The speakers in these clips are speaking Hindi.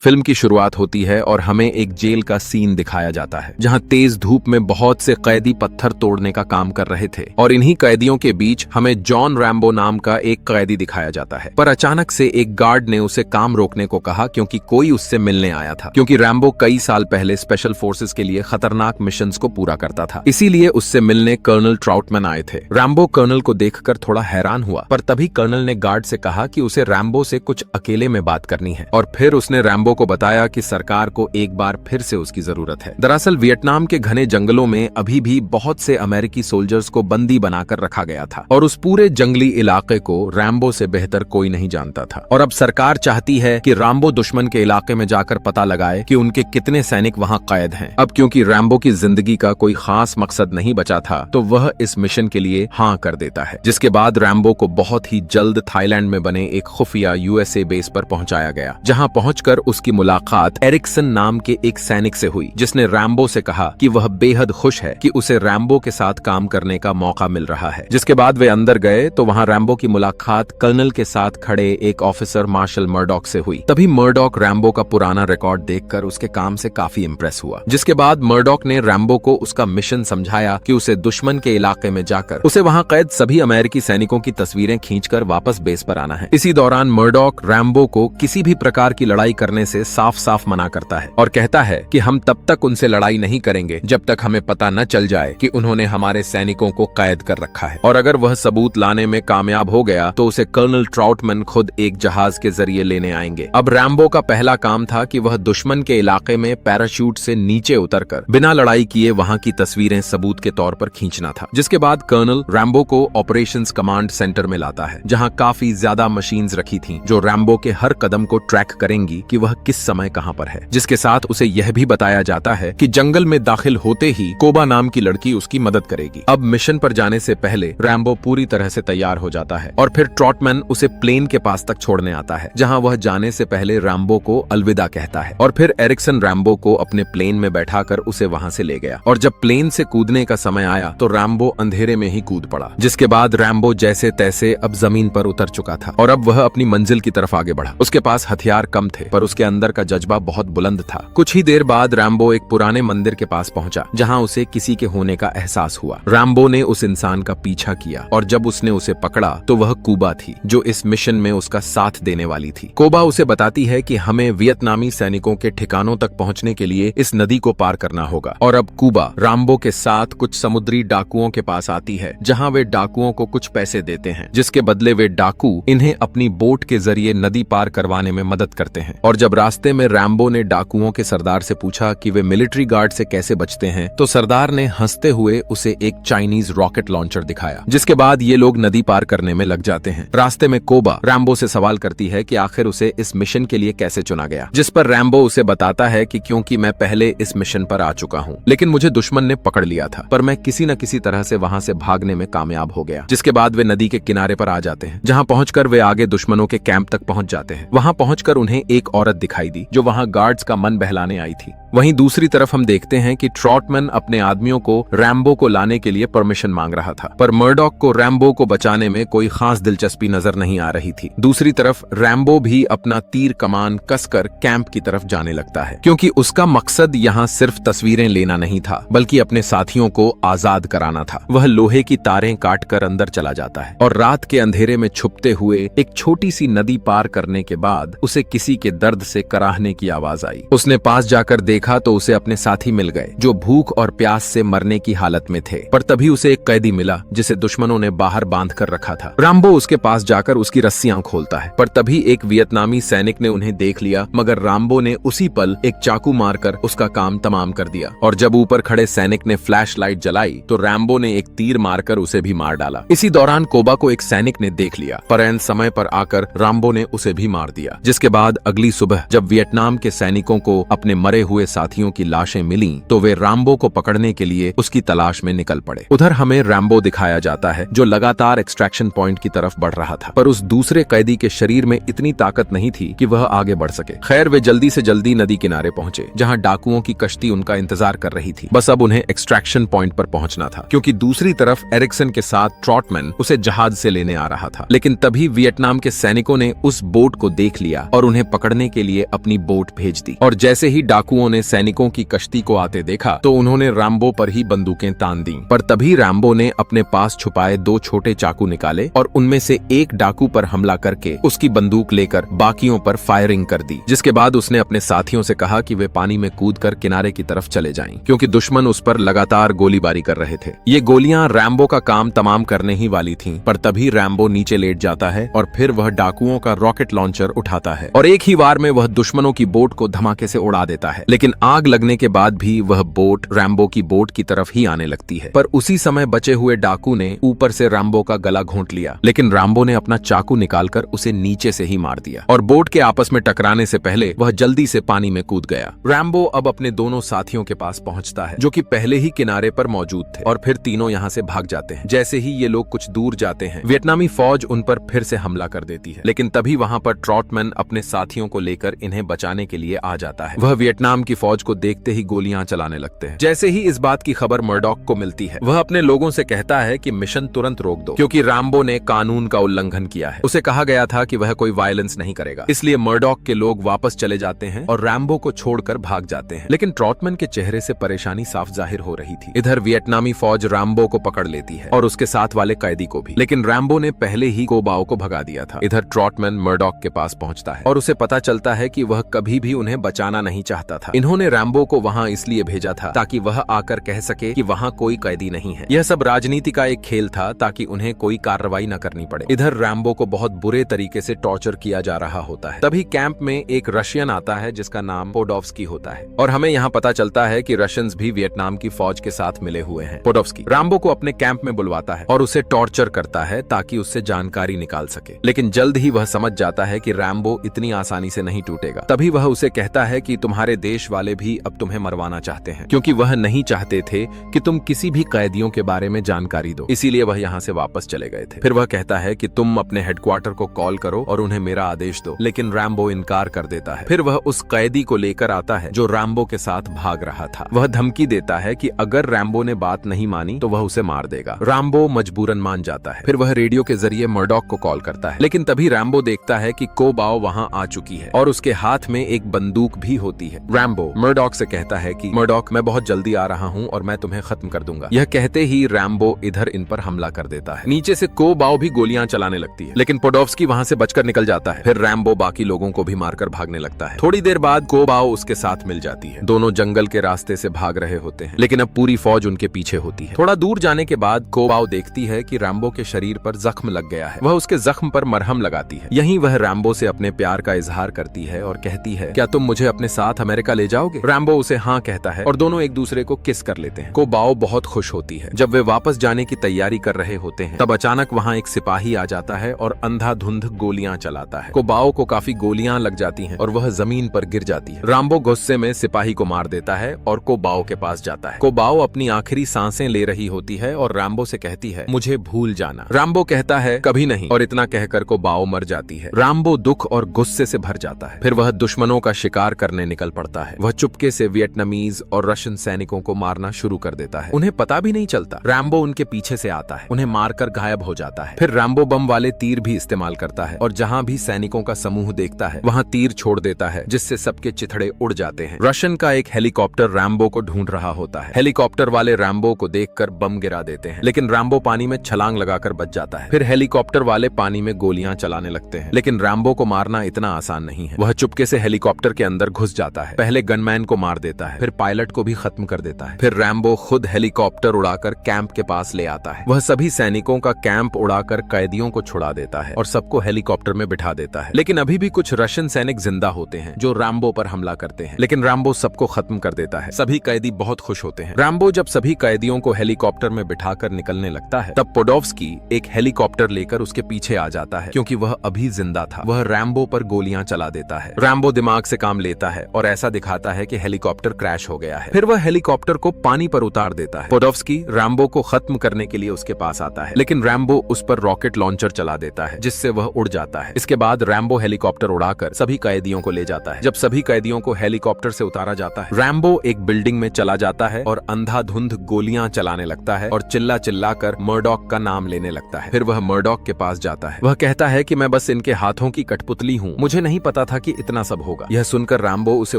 फिल्म की शुरुआत होती है और हमें एक जेल का सीन दिखाया जाता है जहां तेज धूप में बहुत से कैदी पत्थर तोड़ने का काम कर रहे थे और इन्हीं कैदियों के बीच हमें जॉन रैम्बो नाम का एक कैदी दिखाया जाता है। पर अचानक से एक गार्ड ने उसे काम रोकने को कहा क्योंकि कोई उससे मिलने आया था, क्योंकि रैम्बो कई साल पहले स्पेशल फोर्सेस के लिए खतरनाक मिशंस को पूरा करता था, इसीलिए उससे मिलने कर्नल ट्राउटमैन आए थे। रैम्बो कर्नल को देखकर थोड़ा हैरान हुआ, पर तभी कर्नल ने गार्ड से कहा कि उसे रैम्बो से कुछ अकेले में बात करनी है और फिर उसने रैम्बो को बताया कि सरकार को एक बार फिर से उसकी जरूरत है। दरअसल वियतनाम के घने जंगलों में अभी भी बहुत से अमेरिकी सोल्जर्स को बंदी बनाकर रखा गया था और उस पूरे जंगली इलाके को रैम्बो से बेहतर कोई नहीं जानता था। और अब सरकार चाहती है कि रैम्बो दुश्मन के इलाके में जाकर पता लगाए कि उनके कितने सैनिक वहां कैद हैं। अब क्योंकि रैम्बो की जिंदगी का कोई खास मकसद नहीं बचा था तो वह इस मिशन के लिए हाँ कर देता है, जिसके बाद रैम्बो को बहुत ही जल्द थाईलैंड में बने एक खुफिया यूएसए बेस पर पहुंचाया गया, जहां पहुंचकर उसकी मुलाकात एरिक्सन नाम के एक सैनिक से हुई, जिसने रैम्बो से कहा कि वह बेहद खुश है कि उसे रैम्बो के साथ काम करने का मौका मिल रहा है। जिसके बाद वे अंदर गए तो वहां रैम्बो की मुलाकात कर्नल के साथ खड़े एक ऑफिसर मार्शल मर्डॉक से हुई। तभी मर्डॉक रैम्बो का पुराना रिकॉर्ड देखकर उसके काम से काफी इंप्रेस हुआ। जिसके बाद मर्डॉक ने रैम्बो को उसका मिशन समझाया कि उसे दुश्मन के इलाके में जाकर उसे वहां कैद सभी अमेरिकी सैनिकों की तस्वीरें खींचकर वापस बेस पर आना है। इसी दौरान मर्डॉक रैम्बो को किसी भी प्रकार की लड़ाई करने से साफ साफ मना करता है और कहता है कि हम तब तक उनसे लड़ाई नहीं करेंगे जब तक हमें पता न चल जाए कि उन्होंने हमारे सैनिकों को कैद कर रखा है, और अगर वह सबूत लाने में कामयाब हो गया तो उसे कर्नल ट्राउटमैन खुद एक जहाज के जरिए लेने आएंगे। अब रैम्बो का पहला काम था कि वह दुश्मन के इलाके में पैराशूट से नीचे उतरकर बिना लड़ाई किए वहां की तस्वीरें सबूत के तौर पर खींचना था। जिसके बाद कर्नल रैम्बो को ऑपरेशंस कमांड सेंटर में लाता है, जहां काफी ज्यादा मशीन्स रखी थी जो रैम्बो के हर कदम को ट्रैक करेंगी कि वह किस समय कहां पर है। जिसके साथ उसे यह भी बताया जाता है कि जंगल में दाखिल होते ही कोबा नाम की लड़की उसकी मदद करेगी। अब मिशन पर जाने से पहले रैम्बो पूरी तरह से तैयार हो जाता है और फिर ट्राउटमैन उसे प्लेन के पास तक छोड़ने आता है, जहां वह जाने से पहले रैम्बो को अलविदा कहता है। और फिर एरिक्सन रैम्बो को अपने प्लेन में बैठाकर उसे वहां से ले गया और जब प्लेन से कूदने का समय आया तो रैम्बो अंधेरे में ही कूद पड़ा। जिसके बाद रैम्बो जैसे तैसे अब जमीन पर उतर चुका था और अब वह अपनी मंजिल की तरफ आगे बढ़ा। उसके पास हथियार कम थे पर उसके अंदर का जज्बा बहुत बुलंद था। कुछ ही देर बाद रैम्बो एक पुराने मंदिर के पास पहुंचा जहां उसे किसी के होने का एहसास हुआ। रैम्बो ने उस इंसान का पीछा किया और जब उसने उसे पकड़ा तो वह कूबा थी, जो इस मिशन में उसका साथ देने वाली थी। कोबा उसे बताती है कि हमें वियतनामी सैनिकों के ठिकानों तक पहुंचने के लिए इस नदी को पार करना होगा। और अब कूबा रैम्बो के साथ कुछ समुद्री डाकुओं के पास आती है, जहां वे डाकुओं को कुछ पैसे देते हैं, जिसके बदले वे डाकू इन्हें अपनी बोट के जरिए नदी पार करवाने में मदद करते हैं। और जब रास्ते में रैम्बो ने डाकुओं के सरदार से पूछा कि वे मिलिट्री गार्ड से कैसे बचते हैं तो सरदार ने हंसते हुए उसे एक चाइनीज रॉकेट लॉन्चर दिखाया। जिसके बाद ये लोग नदी पार करने में लग जाते हैं। रास्ते में कोबा रैम्बो से सवाल करती है कि आखिर उसे इस मिशन के लिए कैसे चुना गया, जिस पर रैम्बो उसे बताता है कि क्योंकि मैं पहले इस मिशन पर आ चुका हूँ, लेकिन मुझे दुश्मन ने पकड़ लिया था, पर मैं किसी न किसी तरह से वहां से भागने में कामयाब हो गया। जिसके बाद वे नदी के किनारे पर आ जाते हैं, जहां पहुंचकर वे आगे दुश्मनों के कैंप तक पहुंच जाते हैं। वहां पहुंचकर उन्हें एक औरत दिखाई दी जो वहां गार्ड्स का मन बहलाने आई थी। वहीं दूसरी तरफ हम देखते हैं कि ट्राउटमैन अपने आदमियों को रैम्बो को लाने के लिए परमिशन मांग रहा था, पर मर्डॉक को रैम्बो को बचाने में कोई खास दिलचस्पी नजर नहीं आ रही थी। दूसरी तरफ रैम्बो भी अपना तीर कमान कसकर कैंप की तरफ जाने लगता है, क्योंकि उसका मकसद यहाँ सिर्फ तस्वीरें लेना नहीं था बल्कि अपने साथियों को आजाद कराना था। वह लोहे की तारें काटकर अंदर चला जाता है और रात के अंधेरे में छुपते हुए एक छोटी सी नदी पार करने के बाद उसे किसी के दर्द से कराहने की आवाज आई। उसने पास जाकर देखा तो उसे अपने साथी मिल गए जो भूख और प्यास से मरने की हालत में थे, पर तभी उसे एक कैदी मिला जिसे दुश्मनों ने बाहर बांध कर रखा था। रैम्बो उसके पास जाकर उसकी रस्सियां खोलता है, पर तभी एक वियतनामी सैनिक ने उन्हें देख लिया, मगर रैम्बो ने उसी पल एक चाकू मारकर उसका काम तमाम कर दिया। और जब ऊपर खड़े सैनिक ने फ्लैश लाइट जलाई तो रैम्बो ने एक तीर मारकर उसे भी मार डाला। इसी दौरान कोबा को एक सैनिक ने देख लिया, पर ऐन समय पर आकर रैम्बो ने उसे भी मार दिया। जिसके बाद अगली सुबह जब वियतनाम के सैनिकों को अपने मरे हुए साथियों की लाशें मिली तो वे रैम्बो को पकड़ने के लिए उसकी तलाश में निकल पड़े। उधर हमें रैम्बो दिखाया जाता है जो लगातार एक्सट्रैक्शन पॉइंट की तरफ बढ़ रहा था, पर उस दूसरे कैदी के शरीर में इतनी ताकत नहीं थी कि वह आगे बढ़ सके। खैर, वे जल्दी से जल्दी नदी किनारे पहुंचे जहां डाकुओं की कश्ती उनका इंतजार कर रही थी। बस अब उन्हें एक्सट्रैक्शन पॉइंट पर पहुंचना था, क्योंकि दूसरी तरफ एरिक्सन के साथ ट्रॉटमैन उसे जहाज से लेने आ रहा था। लेकिन तभी वियतनाम के सैनिकों ने उस बोट को देख लिया और उन्हें पकड़ने के लिए अपनी बोट भेज दी। और जैसे ही डाकुओं ने सैनिकों की कश्ती को आते देखा तो उन्होंने रैम्बो पर ही बंदूकें तान दी। पर तभी रैम्बो ने अपने पास छुपाए 2 छोटे चाकू निकाले और उनमें से एक डाकू पर हमला करके उसकी बंदूक लेकर बाकियों पर फायरिंग कर दी, जिसके बाद उसने अपने साथियों से कहा कि वे पानी में कूदकर किनारे की तरफ चले जाएं, क्योंकि दुश्मन उस पर लगातार गोलीबारी कर रहे थे। ये गोलियां रैम्बो का काम तमाम करने ही वाली थीं, पर तभी रैम्बो नीचे लेट जाता है और फिर वह डाकुओं का रॉकेट लॉन्चर उठाता है और एक ही वार में वह दुश्मनों की बोट को धमाके से उड़ा देता है। लेकिन आग लगने के बाद भी वह बोट रैम्बो की बोट की तरफ ही आने लगती है। पर उसी समय बचे हुए डाकू ने ऊपर से रैम्बो का गला घोंट लिया, लेकिन रैम्बो ने अपना चाकू निकालकर उसे नीचे से ही मार दिया और बोट के आपस में टकराने से पहले वह जल्दी से पानी में कूद गया। रैम्बो अब अपने दोनों साथियों के पास पहुंचता है जो कि पहले ही किनारे पर मौजूद थे और फिर तीनों यहाँ से भाग जाते हैं। जैसे ही ये लोग कुछ दूर जाते हैं, वियतनामी फौज उन पर फिर से हमला कर देती है, लेकिन तभी वहाँ पर ट्रॉटमैन अपने साथियों को लेकर इन्हें बचाने के लिए आ जाता है। वह वियतनाम की फौज को देखते ही गोलियां चलाने लगते हैं। जैसे ही इस बात की खबर मर्डॉक को मिलती है, वह अपने लोगों से कहता है कि मिशन तुरंत रोक दो, क्योंकि रैम्बो ने कानून का उल्लंघन किया है। उसे कहा गया था कि वह कोई वायलेंस नहीं करेगा, इसलिए मर्डॉक के लोग वापस चले जाते हैं और रैम्बो को छोड़कर भाग जाते हैं। लेकिन ट्रॉटमैन के चेहरे से परेशानी साफ जाहिर हो रही थी। इधर वियतनामी फौज रैम्बो को पकड़ लेती है और उसके साथ वाले कैदी को भी, लेकिन रैम्बो ने पहले ही कोबाओ को भगा दिया था। इधर ट्रॉटमैन मर्डॉक के पास पहुंचता है और उसे पता चलता है कि वह कभी भी उन्हें बचाना नहीं चाहता था। इन्होंने रैम्बो को वहां इसलिए भेजा था ताकि वह आकर कह सके कि वहां कोई कैदी नहीं है। यह सब राजनीति का एक खेल था ताकि उन्हें कोई कार्रवाई न करनी पड़े। इधर रैम्बो को बहुत बुरे तरीके से टॉर्चर किया जा रहा होता है। तभी कैंप में एक रशियन आता है जिसका नाम पोडोव्स्की होता है और हमें यहाँ पता चलता है कि रशियंस भी वियतनाम की फौज के साथ मिले हुए हैं। पोडोव्स्की रैम्बो को अपने कैंप में बुलवाता है और उसे टॉर्चर करता है ताकि उससे जानकारी निकाल सके, लेकिन जल्द ही वह समझ जाता है कि रैम्बो इतनी आसानी से नहीं टूटेगा। तभी वह उसे कहता है कि तुम्हारे देश वाले भी अब तुम्हें मरवाना चाहते हैं, क्योंकि वह नहीं चाहते थे कि तुम किसी भी कैदियों के बारे में जानकारी दो, इसीलिए वह यहाँ से वापस चले गए थे। फिर वह कहता है कि तुम अपने हेडक्वार्टर को कॉल करो और उन्हें मेरा आदेश दो, लेकिन रैम्बो इनकार कर देता है। फिर वह उस कैदी को लेकर आता है जो रैम्बो के साथ भाग रहा था। वह धमकी देता है कि अगर रैम्बो ने बात नहीं मानी तो वह उसे मार देगा। रैम्बो मजबूरन मान जाता है। फिर वह रेडियो के जरिए मर्डॉक को कॉल करता है, लेकिन तभी रैम्बो देखता है कि कोबाओ वहां आ चुकी है और उसके हाथ में एक बंदूक भी होती है। रैम्बो मर्डॉक से कहता है कि मर्डॉक, मैं बहुत जल्दी आ रहा हूं और मैं तुम्हें खत्म कर दूंगा। यह कहते ही रैम्बो इधर इन पर हमला कर देता है। नीचे से कोबाओ भी गोलियां चलाने लगती है, लेकिन पोडोव्स्की वहां से बचकर निकल जाता है। फिर रैम्बो बाकी लोगों को भी मारकर भागने लगता है। थोड़ी देर बाद कोबाओ उसके साथ मिल जाती है। दोनों जंगल के रास्ते से भाग रहे होते हैं, लेकिन अब पूरी फौज उनके पीछे होती है। थोड़ा दूर जाने के बाद कोबाओ देखती है कि रैम्बो के शरीर पर जख्म लग गया है। वह उसके जख्म पर मरहम लगाती है। यहीं वह रैम्बो से अपने प्यार का इजहार करती है और कहती है, क्या तुम मुझे अपने साथ अमेरिका ले जाओगे? रैम्बो उसे हाँ कहता है और दोनों एक दूसरे को किस कर लेते हैं। कोबाओ बहुत खुश होती है। जब वे वापस जाने की तैयारी कर रहे होते हैं, तब अचानक वहाँ एक सिपाही आ जाता है और अंधाधुंध गोलियां चलाता है। कोबाओ को काफी गोलियां लग जाती हैं और वह जमीन पर गिर जाती है। रैम्बो गुस्से में सिपाही को मार देता है और कोबाओ के पास जाता है। कोबाओ अपनी आखिरी सांसें ले रही होती है और रैम्बो से कहती है, मुझे भूल जाना। रैम्बो कहता है, कभी नहीं, और इतना कहकर कोबाओ मर जाती है। रैम्बो दुख और गुस्से से भर जाता है। फिर वह दुश्मनों का शिकार करने निकल पड़ता है। वह चुपके से वियतनामीज और रशियन सैनिकों को मारना शुरू कर देता है। उन्हें पता भी नहीं चलता। रैम्बो उनके पीछे से आता है, उन्हें मारकर गायब हो जाता है। फिर रैम्बो बम वाले तीर भी इस्तेमाल करता है और जहां भी सैनिकों का समूह देखता है वहां तीर छोड़ देता है, जिससे सबके चिथड़े उड़ जाते हैं। रशियन का एक हेलीकॉप्टर रैम्बो को ढूंढ रहा होता है। हेलीकॉप्टर वाले रैम्बो को देखकर बम गिरा देते हैं, लेकिन रैम्बो पानी में छलांग लगाकर बच जाता है। फिर हेलीकॉप्टर वाले पानी में गोलियां चलाने लगते हैं, लेकिन रैम्बो को मारना इतना आसान नहीं है। वह चुपके से हेलीकॉप्टर के अंदर घुस जाता है। पहले गनमैन को मार देता है, फिर पायलट को भी खत्म कर देता है। फिर रैम्बो खुद हेलीकॉप्टर उड़ाकर कैंप के पास ले आता है। वह सभी सैनिकों का कैंप उड़ाकर कैदियों को छुड़ा देता है और सबको हेलीकॉप्टर में बिठा देता है। लेकिन अभी भी कुछ रशियन सैनिक जिंदा होते हैं जो रैम्बो पर हमला करते हैं, लेकिन रैम्बो सबको खत्म कर देता है। सभी कैदी बहुत खुश होते हैं। रैम्बो जब सभी कैदियों को हेलीकॉप्टर में बिठाकर निकलने लगता है, तब पोडोव्स्की एक हेलीकॉप्टर लेकर उसके पीछे आ जाता है, क्योंकि वह अभी जिंदा था। वह रैम्बो पर गोलियां चला देता है। रैम्बो दिमाग से काम लेता है और ऐसा दिखाता जाता है कि हेलीकॉप्टर क्रैश हो गया है। फिर वह हेलीकॉप्टर को पानी पर उतार देता है। पोडोव्स्की रैम्बो को खत्म करने के लिए उसके पास आता है, लेकिन रैम्बो उस पर रॉकेट लॉन्चर चला देता है, जिससे वह उड़ जाता है। इसके बाद रैम्बो हेलीकॉप्टर उड़ाकर सभी कैदियों को ले जाता है। जब सभी कैदियों को हेलीकॉप्टर से उतारा जाता है, रैम्बो एक बिल्डिंग में चला जाता है और अंधाधुंध गोलियां चलाने लगता है और चिल्ला चिल्ला कर मर्डॉक का नाम लेने लगता है। फिर वह मर्डॉक के पास जाता है। वह कहता है कि मैं बस इनके हाथों की कठपुतली हूँ, मुझे नहीं पता था कि इतना सब होगा। यह सुनकर रैम्बो उसे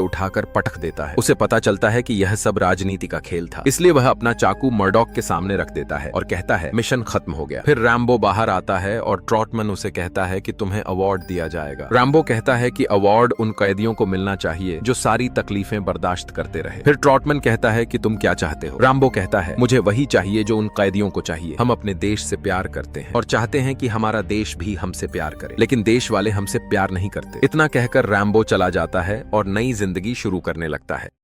उठाकर पटक देता है। उसे पता चलता है कि यह सब राजनीति का खेल था, इसलिए वह अपना चाकू मर्डॉक के सामने रख देता है और कहता है मिशन खत्म हो गया। फिर रैम्बो बाहर आता है और ट्रॉटमन उसे कहता है कि तुम्हें अवार्ड दिया जाएगा। रैम्बो कहता है कि अवार्ड उन कैदियों को मिलना चाहिए जो सारी तकलीफें बर्दाश्त करते रहे। फिर ट्रॉटमन कहता है कि तुम क्या चाहते हो? रैम्बो कहता है मुझे वही चाहिए जो उन कैदियों को चाहिए। हम अपने देश से प्यार करते हैं और चाहते हैं कि हमारा देश भी हमसे प्यार करे, लेकिन देश वाले हमसे प्यार नहीं करते। इतना कहकर रैम्बो चला जाता है और नई जिंदगी शुरू करने लगता है।